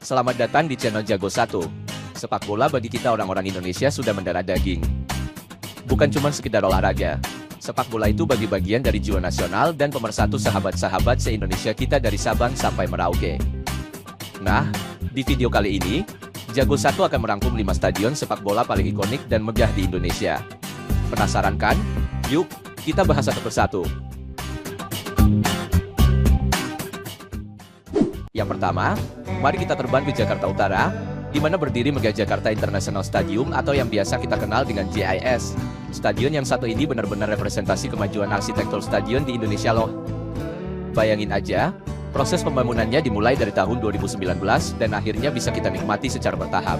Selamat datang di channel Jago 1. Sepak bola bagi kita orang-orang Indonesia sudah mendarah daging. Bukan cuma sekedar olahraga. Sepak bola itu bagi bagian dari jiwa nasional dan pemersatu sahabat-sahabat se-Indonesia kita dari Sabang sampai Merauke. Nah, di video kali ini, Jago 1 akan merangkum 5 stadion sepak bola paling ikonik dan megah di Indonesia. Penasaran kan? Yuk, kita bahas satu persatu. Yang pertama, mari kita terbang ke Jakarta Utara, di mana berdiri Mega Jakarta International Stadium atau yang biasa kita kenal dengan JIS. Stadion yang satu ini benar-benar representasi kemajuan arsitektur stadion di Indonesia loh. Bayangin aja, proses pembangunannya dimulai dari tahun 2019 dan akhirnya bisa kita nikmati secara bertahap.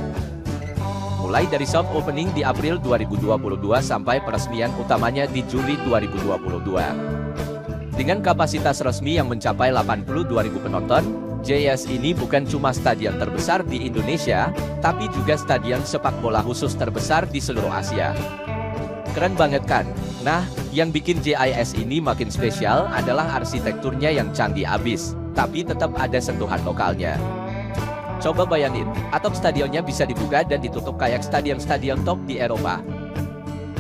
Mulai dari soft opening di April 2022 sampai peresmian utamanya di Juli 2022. Dengan kapasitas resmi yang mencapai 82.000 penonton, JIS ini bukan cuma stadion terbesar di Indonesia, tapi juga stadion sepak bola khusus terbesar di seluruh Asia. Keren banget kan? Nah, yang bikin JIS ini makin spesial adalah arsitekturnya yang canggih abis, tapi tetap ada sentuhan lokalnya. Coba bayangin, atap stadionnya bisa dibuka dan ditutup kayak stadion-stadion top di Eropa.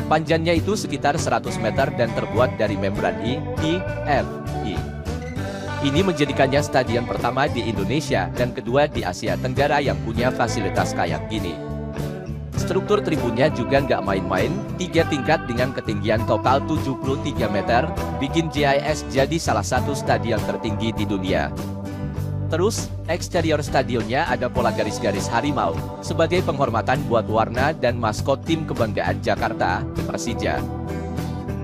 Panjangnya itu sekitar 100 meter dan terbuat dari membran I. Ini menjadikannya stadion pertama di Indonesia dan kedua di Asia Tenggara yang punya fasilitas kayak gini. Struktur tribunnya juga nggak main-main, 3 tingkat dengan ketinggian total 73 meter, bikin JIS jadi salah satu stadion tertinggi di dunia. Terus, eksterior stadionnya ada pola garis-garis harimau, sebagai penghormatan buat warna dan maskot tim kebanggaan Jakarta, Persija.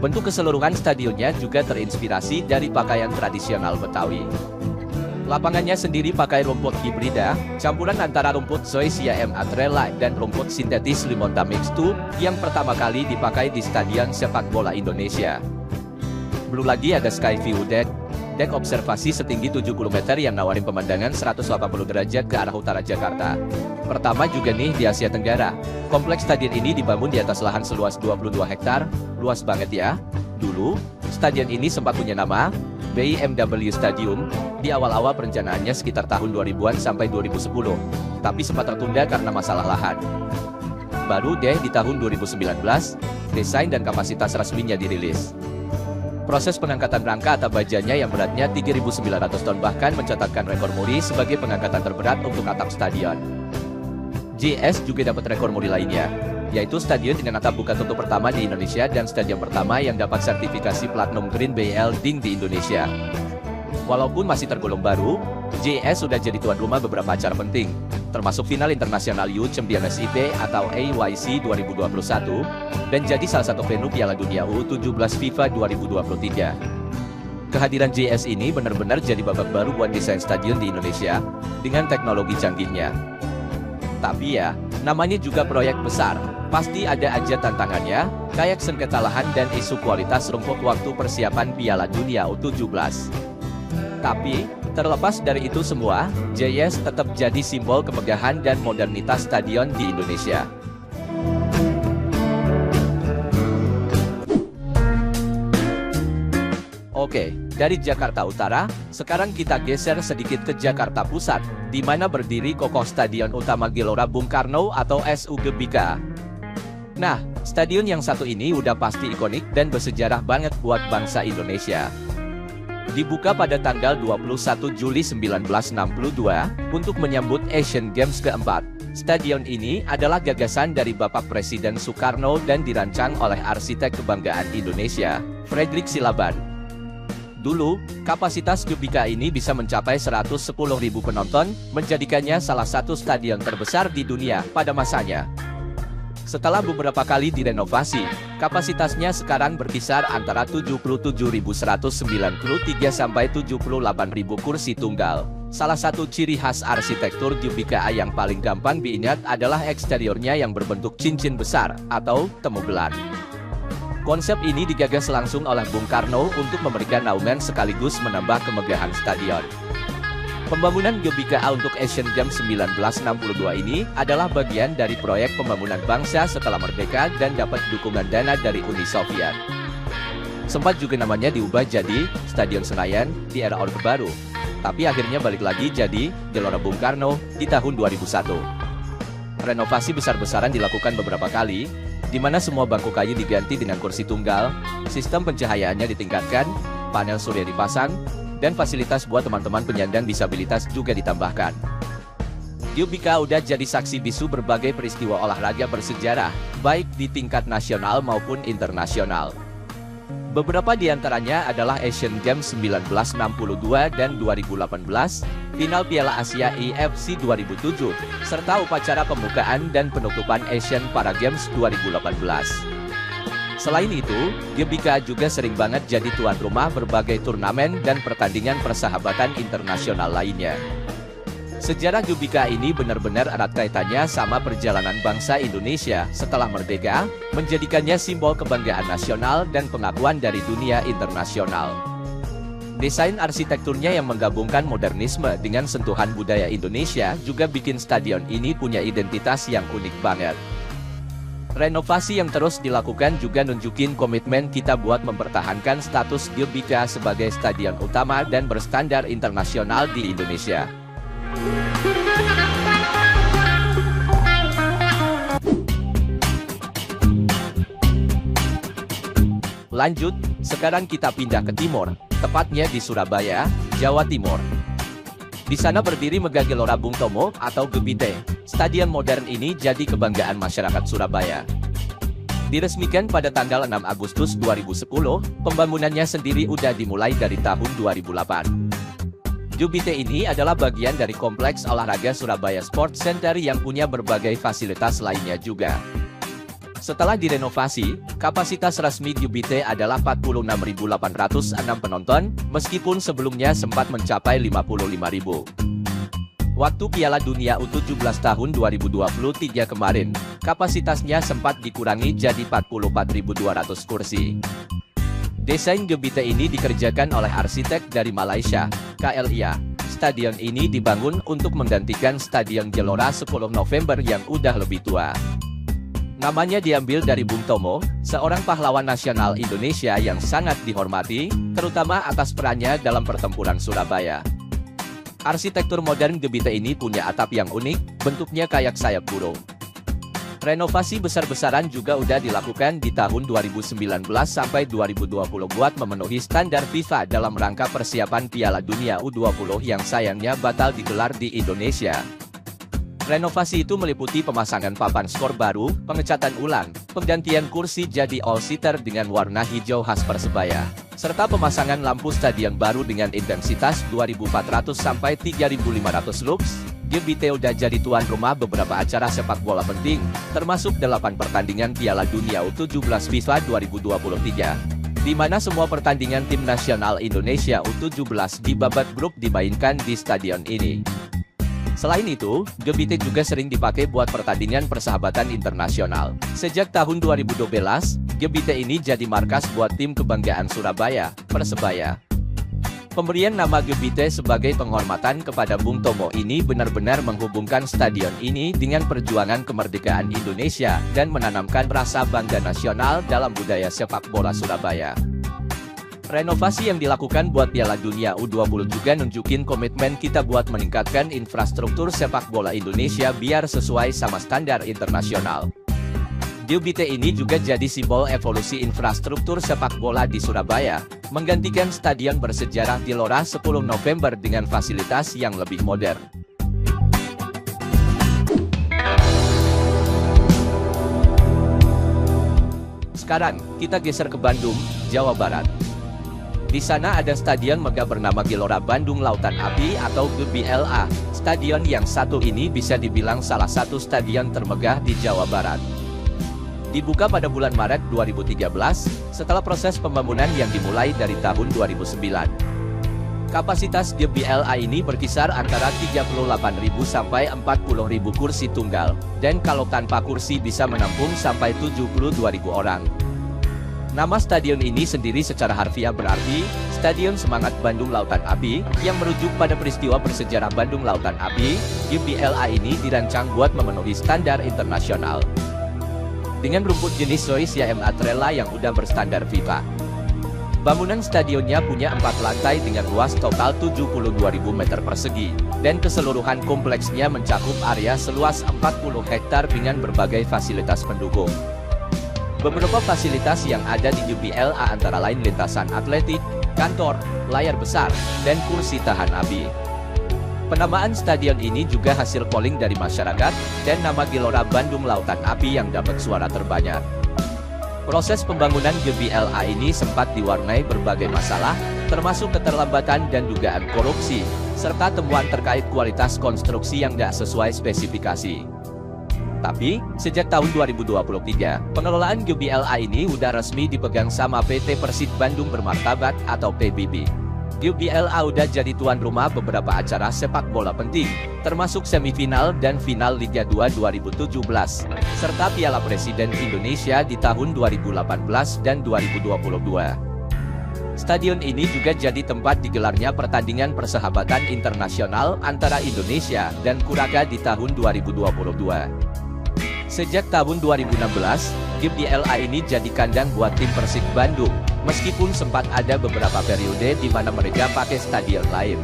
Bentuk keseluruhan stadionnya juga terinspirasi dari pakaian tradisional Betawi. Lapangannya sendiri pakai rumput hibrida, campuran antara rumput Zoysia M. Atrella dan rumput sintetis Limonta Mixed yang pertama kali dipakai di stadion sepak bola Indonesia. Belum lagi ada Sky View Deck, dek observasi setinggi 70 meter yang nawarin pemandangan 180 derajat ke arah utara Jakarta. Pertama juga nih di Asia Tenggara. Kompleks stadion ini dibangun di atas lahan seluas 22 hektar, luas banget ya. Dulu, stadion ini sempat punya nama BMW Stadium, di awal-awal perencanaannya sekitar tahun 2000-an sampai 2010, tapi sempat tertunda karena masalah lahan. Baru deh di tahun 2019, desain dan kapasitas resminya dirilis. Proses pengangkatan rangka atap bajanya yang beratnya 3.900 ton bahkan mencatatkan rekor muri sebagai pengangkatan terberat untuk atap stadion. JIS juga dapat rekor muri lainnya, yaitu stadion dengan atap buka tutup pertama di Indonesia dan stadion pertama yang dapat sertifikasi Platinum Green Building di Indonesia. Walaupun masih tergolong baru, JIS sudah jadi tuan rumah beberapa acara penting, termasuk final internasional Youth Championship atau AYC 2021, dan jadi salah satu venue Piala Dunia U17 FIFA 2023. Kehadiran JIS ini benar-benar jadi babak baru buat desain stadion di Indonesia, dengan teknologi canggihnya. Tapi ya, namanya juga proyek besar, pasti ada aja tantangannya, kayak sengketa lahan dan isu kualitas rumput waktu persiapan Piala Dunia U17. Tapi, terlepas dari itu semua, JIS tetap jadi simbol kemegahan dan modernitas stadion di Indonesia. Oke, dari Jakarta Utara, sekarang kita geser sedikit ke Jakarta Pusat, di mana berdiri kokoh Stadion Utama Gelora Bung Karno atau SUGBK. Nah, stadion yang satu ini udah pasti ikonik dan bersejarah banget buat bangsa Indonesia. Dibuka pada tanggal 21 Juli 1962 untuk menyambut Asian Games keempat. Stadion ini adalah gagasan dari Bapak Presiden Soekarno dan dirancang oleh arsitek kebanggaan Indonesia, Frederick Silaban. Dulu, kapasitas GBK ini bisa mencapai 110.000 penonton, menjadikannya salah satu stadion terbesar di dunia pada masanya. Setelah beberapa kali direnovasi, kapasitasnya sekarang berkisar antara 77.193 sampai 78.000 kursi tunggal. Salah satu ciri khas arsitektur GBK yang paling gampang diingat adalah eksteriornya yang berbentuk cincin besar atau temu bulan. Konsep ini digagas langsung oleh Bung Karno untuk memberikan naungan sekaligus menambah kemegahan stadion. Pembangunan GBK untuk Asian Games 1962 ini adalah bagian dari proyek pembangunan bangsa setelah merdeka dan dapat dukungan dana dari Uni Soviet. Sempat juga namanya diubah jadi Stadion Senayan di era Orde Baru. tapi akhirnya balik lagi jadi Gelora Bung Karno di tahun 2001. Renovasi besar-besaran dilakukan beberapa kali, di mana semua bangku kayu diganti dengan kursi tunggal, sistem pencahayaannya ditingkatkan, panel surya dipasang, dan fasilitas buat teman-teman penyandang disabilitas juga ditambahkan. GBK udah jadi saksi bisu berbagai peristiwa olahraga bersejarah, baik di tingkat nasional maupun internasional. Beberapa di antaranya adalah Asian Games 1962 dan 2018, final Piala Asia IFC 2007, serta upacara pembukaan dan penutupan Asian Para Games 2018. Selain itu, GBK juga sering banget jadi tuan rumah berbagai turnamen dan pertandingan persahabatan internasional lainnya. Sejarah GBK ini benar-benar erat kaitannya sama perjalanan bangsa Indonesia setelah merdeka, menjadikannya simbol kebanggaan nasional dan pengakuan dari dunia internasional. Desain arsitekturnya yang menggabungkan modernisme dengan sentuhan budaya Indonesia juga bikin stadion ini punya identitas yang unik banget. Renovasi yang terus dilakukan juga nunjukin komitmen kita buat mempertahankan status GBK sebagai stadion utama dan berstandar internasional di Indonesia. Lanjut, sekarang kita pindah ke timur, tepatnya di Surabaya, Jawa Timur. Di sana berdiri Megah Gelora Bung Tomo atau GBT. Stadion modern ini jadi kebanggaan masyarakat Surabaya. Diresmikan pada tanggal 6 Agustus 2010, pembangunannya sendiri udah dimulai dari tahun 2008. GBT ini adalah bagian dari kompleks olahraga Surabaya Sports Center yang punya berbagai fasilitas lainnya juga. Setelah direnovasi, kapasitas resmi GBT adalah 46.806 penonton, meskipun sebelumnya sempat mencapai 55.000. Waktu Piala Dunia U17 tahun 2023 kemarin, kapasitasnya sempat dikurangi jadi 44.200 kursi. Desain GBT ini dikerjakan oleh arsitek dari Malaysia, KLIA. Stadion ini dibangun untuk menggantikan Stadion Gelora 10 November yang udah lebih tua. Namanya diambil dari Bung Tomo, seorang pahlawan nasional Indonesia yang sangat dihormati, terutama atas perannya dalam pertempuran Surabaya. Arsitektur modern GBT ini punya atap yang unik, bentuknya kayak sayap burung. Renovasi besar-besaran juga udah dilakukan di tahun 2019 sampai 2020 buat memenuhi standar FIFA dalam rangka persiapan Piala Dunia U20 yang sayangnya batal digelar di Indonesia. Renovasi itu meliputi pemasangan papan skor baru, pengecatan ulang, penggantian kursi jadi all-seater dengan warna hijau khas Persebaya, serta pemasangan lampu stadion baru dengan intensitas 2.400 sampai 3.500 lux. GBT udah jadi tuan rumah beberapa acara sepak bola penting, termasuk 8 pertandingan Piala Dunia U17 FIFA 2023, di mana semua pertandingan tim nasional Indonesia U17 di babak grup dimainkan di stadion ini. Selain itu, GBT juga sering dipakai buat pertandingan persahabatan internasional. Sejak tahun 2012, GBT ini jadi markas buat tim kebanggaan Surabaya, Persebaya. Pemberian nama GBT sebagai penghormatan kepada Bung Tomo ini benar-benar menghubungkan stadion ini dengan perjuangan kemerdekaan Indonesia dan menanamkan rasa bangga nasional dalam budaya sepak bola Surabaya. Renovasi yang dilakukan buat Piala Dunia U20 juga nunjukin komitmen kita buat meningkatkan infrastruktur sepak bola Indonesia biar sesuai sama standar internasional. GBT ini juga jadi simbol evolusi infrastruktur sepak bola di Surabaya, menggantikan stadion bersejarah Gelora 10 November dengan fasilitas yang lebih modern. Sekarang, kita geser ke Bandung, Jawa Barat. Di sana ada stadion megah bernama Gelora Bandung Lautan Api atau GBLA. Stadion yang satu ini bisa dibilang salah satu stadion termegah di Jawa Barat. Dibuka pada bulan Maret 2013, setelah proses pembangunan yang dimulai dari tahun 2009. Kapasitas GBLA ini berkisar antara 38.000 sampai 40.000 kursi tunggal, dan kalau tanpa kursi bisa menampung sampai 72.000 orang. Nama stadion ini sendiri secara harfiah berarti, Stadion Semangat Bandung Lautan Api, yang merujuk pada peristiwa bersejarah Bandung Lautan Api. GBLA ini dirancang buat memenuhi standar internasional. Dengan rumput jenis Zoysia M. Atrella yang udah berstandar FIFA. Bangunan stadionnya punya 4 lantai dengan luas total 72.000 meter persegi, dan keseluruhan kompleksnya mencakup area seluas 40 hektar dengan berbagai fasilitas pendukung. Beberapa fasilitas yang ada di GBLA antara lain lintasan atletik, kantor, layar besar, dan kursi tahan api. Penamaan stadion ini juga hasil polling dari masyarakat, dan nama Gelora Bandung Lautan Api yang dapat suara terbanyak. Proses pembangunan GBLA ini sempat diwarnai berbagai masalah, termasuk keterlambatan dan dugaan korupsi, serta temuan terkait kualitas konstruksi yang tidak sesuai spesifikasi. Tapi, sejak tahun 2023, pengelolaan GBLA ini udah resmi dipegang sama PT Persib Bandung Bermartabat atau PBB. GBLA udah jadi tuan rumah beberapa acara sepak bola penting, termasuk semifinal dan final Liga 2 2017, serta Piala Presiden Indonesia di tahun 2018 dan 2022. Stadion ini juga jadi tempat digelarnya pertandingan persahabatan internasional antara Indonesia dan Kuraga di tahun 2022. Sejak tahun 2016, GBLA ini jadi kandang buat tim Persib Bandung, meskipun sempat ada beberapa periode di mana mereka pakai stadion lain.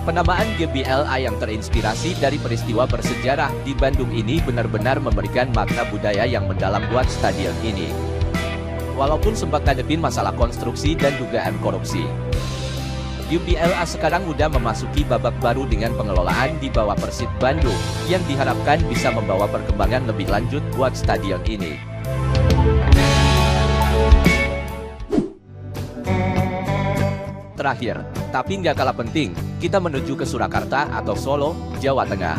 Penamaan GBLA yang terinspirasi dari peristiwa bersejarah di Bandung ini benar-benar memberikan makna budaya yang mendalam buat stadion ini. Walaupun sempat ngadepin masalah konstruksi dan dugaan korupsi, GBLA sekarang udah memasuki babak baru dengan pengelolaan di bawah Persib Bandung, yang diharapkan bisa membawa perkembangan lebih lanjut buat stadion ini. Terakhir, tapi nggak kalah penting, kita menuju ke Surakarta atau Solo, Jawa Tengah.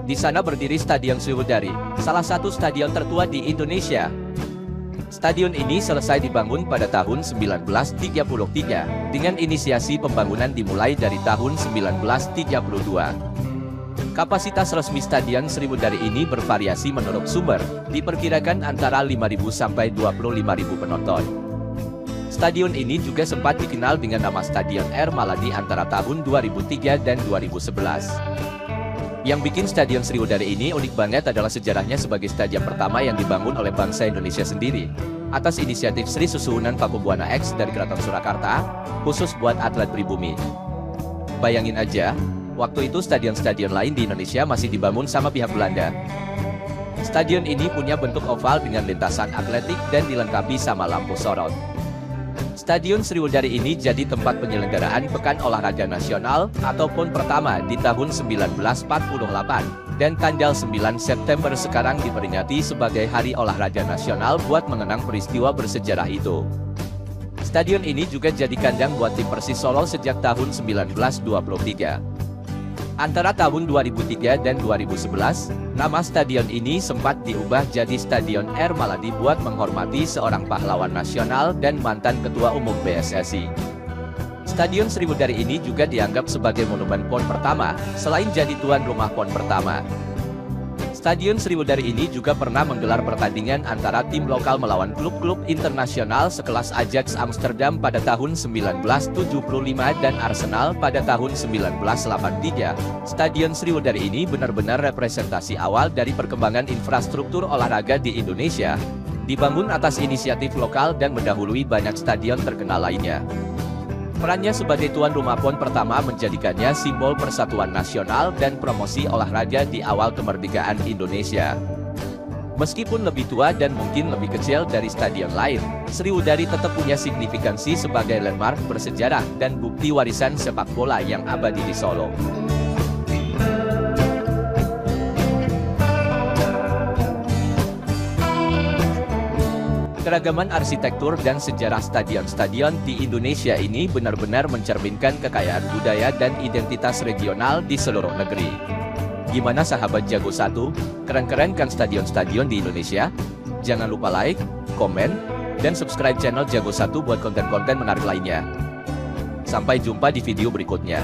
Di sana berdiri Stadion Sriwedari, salah satu stadion tertua di Indonesia. Stadion ini selesai dibangun pada tahun 1933, dengan inisiasi pembangunan dimulai dari tahun 1932. Kapasitas resmi Stadion Sriwedari ini bervariasi menurut sumber, diperkirakan antara 5.000 sampai 25.000 penonton. Stadion ini juga sempat dikenal dengan nama Stadion Air Maladi antara tahun 2003 dan 2011. Yang bikin Stadion Sriwedari ini unik banget adalah sejarahnya sebagai stadion pertama yang dibangun oleh bangsa Indonesia sendiri, atas inisiatif Sri Susuhunan Pakubuwana X dari Keraton Surakarta, khusus buat atlet pribumi. Bayangin aja, waktu itu stadion-stadion lain di Indonesia masih dibangun sama pihak Belanda. Stadion ini punya bentuk oval dengan lintasan atletik dan dilengkapi sama lampu sorot. Stadion Sriwedari ini jadi tempat penyelenggaraan Pekan Olahraga Nasional atau PON pertama di tahun 1948, dan tanggal 9 September sekarang diperingati sebagai Hari Olahraga Nasional buat mengenang peristiwa bersejarah itu. Stadion ini juga jadi kandang buat tim Persis Solo sejak tahun 1923. Antara tahun 2003 dan 2011, nama stadion ini sempat diubah jadi Stadion Air Maladi buat menghormati seorang pahlawan nasional dan mantan Ketua Umum PSSI. Stadion Sriwedari ini juga dianggap sebagai monumen PON pertama, selain jadi tuan rumah PON pertama. Stadion Sriwedari ini juga pernah menggelar pertandingan antara tim lokal melawan klub-klub internasional sekelas Ajax Amsterdam pada tahun 1975 dan Arsenal pada tahun 1983. Stadion Sriwedari ini benar-benar representasi awal dari perkembangan infrastruktur olahraga di Indonesia, dibangun atas inisiatif lokal dan mendahului banyak stadion terkenal lainnya. Perannya sebagai tuan rumah PON pertama menjadikannya simbol persatuan nasional dan promosi olahraga di awal kemerdekaan Indonesia. Meskipun lebih tua dan mungkin lebih kecil dari stadion lain, Sriwedari tetap punya signifikansi sebagai landmark bersejarah dan bukti warisan sepak bola yang abadi di Solo. Keragaman arsitektur dan sejarah stadion-stadion di Indonesia ini benar-benar mencerminkan kekayaan budaya dan identitas regional di seluruh negeri. Gimana sahabat Jago 1? Keren-keren kan stadion-stadion di Indonesia? Jangan lupa like, komen, dan subscribe channel Jago 1 buat konten-konten menarik lainnya. Sampai jumpa di video berikutnya.